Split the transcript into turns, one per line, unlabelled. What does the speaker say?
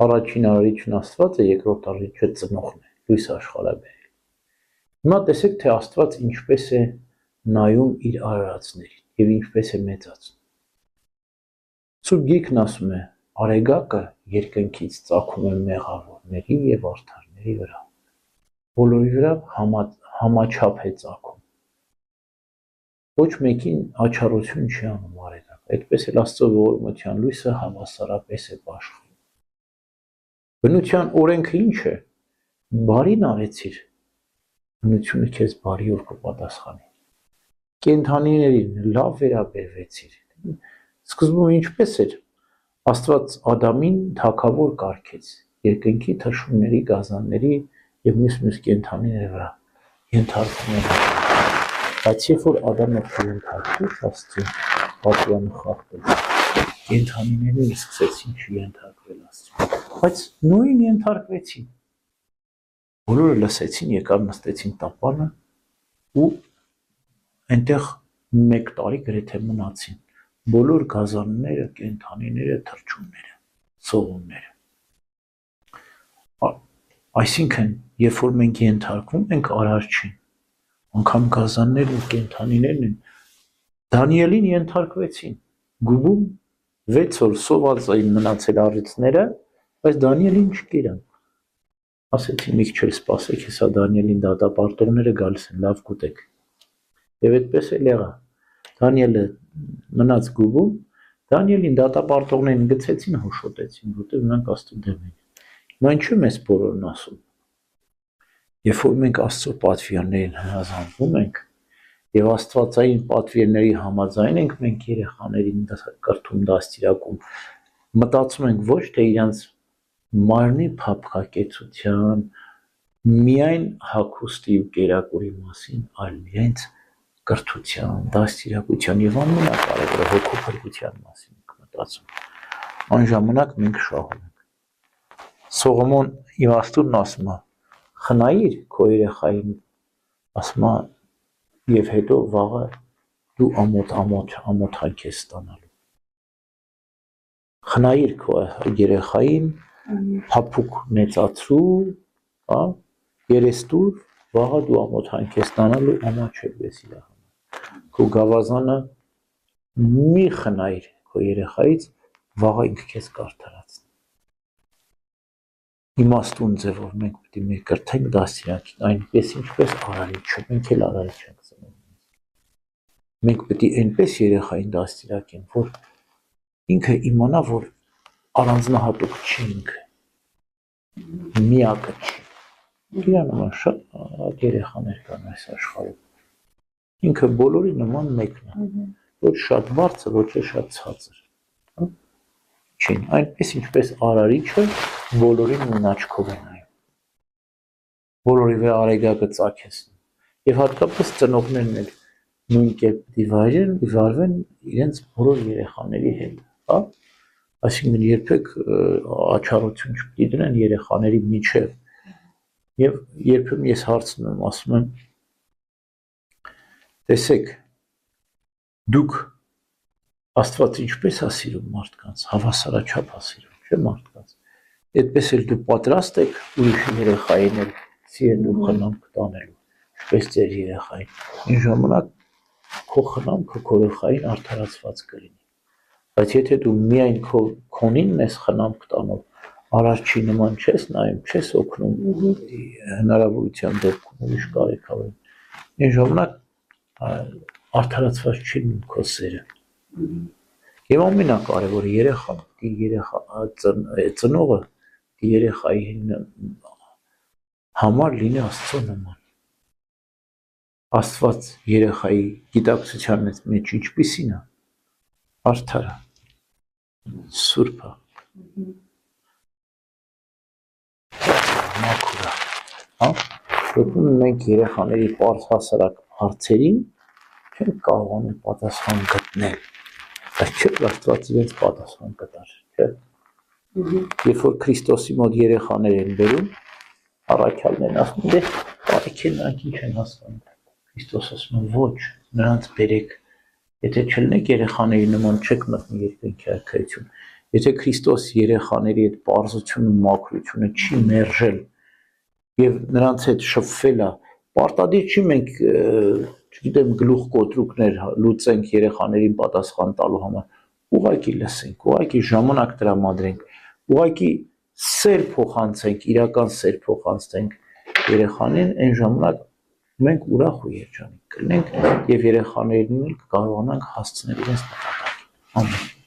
առաջին արարիչն Աստված է, երկրորդ արարիչը ծնողն է, լույս աշխարհ է բերել։ Հիմա տեսեք, թե Աստված ինչպես է նայում իր արարածներին եւ ինչպես է մեծացնում։ Սուրբ Գիրքն ասում է, արեգակը երկնքից ծագում է մեղավորների եւ արդարների վրա։ Բոլորի վրա համաչափ է ծագում։ Ոչ մեկին աչառություն չի անում արեգակը։ Այդպես էլ Աստծո ողորմության լույսը հավասարապես է աշխարհում։ Բնության օրենքը ինչ է։ Բարին արեցիր, բնությունը քեզ բարիով կպատասխանի։ Կենդանիներին լավ վերաբերվեցիր։ Սկզբում ինչպես էր։ Աստված Ադամին թագավոր կարգեց երկնքի թռչունների, գազանների եւ մյուս կենդանիների վրա ենթարկվում էր։ Բայց երբ որ Ադամը ենթարկվեց Աստծուն, պատվանը խախտեց, կենդանիներն սկսեցին չենթարկվել Աստծուն, բայց նույն ենթարկվեցին։ Բոլորը լսեցին, եկան նստեցին տապանը ու այնտեղ 1 տարի գրեթե մնացին։ Բոլոր գազանները, կենդանիները, թռչունները, սողունները։ Այսինքն, երբ որ մենք ենթարկվում ենք արարչին, անգամ գազաններն ու կենդանիներն են Դանիելին ենթարկվեցին։ Գուբում 6 օր սոված էին մնացել առիթները, բայց Դանիելին չգիրան։ Ասեցին մի քիչ սպասեք, հեսա Դանիելին դատապարտողները գալիս են, լավ կուտեք։ Եվ այդպես էլ եղավ։ Դանիելը մնաց գուբում, Դանիելին դատապարտողներին գցեցին, հոշոտեցին, որտեղ նրանք Աստծո դեմ են։ Հիմա ինչու մեզ բոլորն ասում։ Երբ որ մենք Աստծո պատվիրաններին հնազանդվում ենք եւ աստվածային պատվիրանների համաձայն ենք մենք երեխաներին կրթում դաստիարակում, մտածում ենք ոչ թե իրանց մարմնի փափկակեցության, միայն հագուստի ու կերակուրի մասին, այլ իրենց կրթության, դաստիարակության եւ ամենակարևորը հոգու փրկության մասին ենք մտածում։ Այն ժամանակ մենք շահում ենք։ Սողոմոն իմաստունն ասում է. խնայիր քո երեխային, ասում է, եւ հետո վաղը դու ամոթանք ես ստանալու։ Խնայիր քո երեխային, փափուկ նեցացրու, հա, երեստուր, վաղը դու ամոթանք ես ստանալու, ամաչելվես իր համար։ Քո գավազանը մի խնայիր քո երեխայից, վաղը ինքը քեզ կարդարացնի։ Իմաստուն ձևով մենք պետք է մեր կրթենք դաստիարակին, այնպես ինչպես արարիչը, մենք էլ արարիչ ենք ծնում։ Մենք պետք է այնպես երեխային դաստիարակենք, որ ինքը իմանա, որ առանձնահատուկ չի ինքը, միակը չի։ Իրան նման շատ երեխաներ կան այս աշխարհում։ Ինքը բոլորի նման մեկն է, ոչ շատ բարձր, ոչ շատ ցածր։ Չին, այնպես ինչպես արարիչը բոլորին նույն աչքով է նայում։ Բոլորի վրա արեգակը ծագեցնում։ Եվ հատկապես ծնողներն էլ նույն կերպ վարվեն իրենց բոլոր երեխաների հետ, հա։ Այսինքն երբեք աչառություն չպետք է դնեն երեխաների միջև։ Եվ երբեմն ես հարցնում եմ, ասում եմ, տեսեք, դուք Աստված ինչպես է սիրում մարդկանց, հավասարաչափ է սիրում, չէ՞ մարդկանց։ Այդպես էլ դու պատրաստ եք ուրիշ երեխային էլ սիրելու խնամք տանելու, ինչպես ձեր երեխային։ Այն ժամանակ քո խնամքը քո երեխային արդարացված կլինի։ Բայց եթե դու միայն քոնին ես խնամք տանող, արարչի նման չես նայում, չես օգնում հնարավորության դեպքում ուրիշ կարեկավին, այն ժամանակ արդարացված չի լինում քո սերը։ Եվ ամենակարևորը ծնողը երեխայի համար լինի Աստծո նման։ Աստված երեխայի գիտակցության մեջ ինչպիսին է, արդար է, սուրբ է, մաքուր է, հա։ Որտեղ մենք երեխաների պարզ հասարակ հարցերին չենք կարողանում պատասխան գտնել, բայց չէ՞ Աստված իրենց պատասխան կտար, չէ՞։ Երբ որ Քրիստոսի մոտ երեխաներ են բերում, առաքյալներն ասում են, տարիքին նրանք ինչ են հասկանում։ Քրիստոս ասում է, ոչ, նրանց բերեք, եթե չլինեք երեխաների նման չեք մտնի երկնքի արքայություն։ Եթե Քրիստոս երեխաների այդ պարզությունը, մաքրությունը չի մերժել եւ նրանց հետ շփվել է, պարտադիր չի մենք, չգիտեմ, գլուխ կոտրուկներ լուծենք երեխաներին պատասխան տալու համար, ուղղակի լսենք, ուղղակի ժամանակ տրամադրենք, ուղղակի սեր փոխանցենք, իրական սեր փոխանցենք երեխաներին, այն ժամանակ մենք ուրախ ու երջանիկ կլինենք եւ երեխաներին կկարողանանք հասցնել իրենց նպատակին։ Ամեն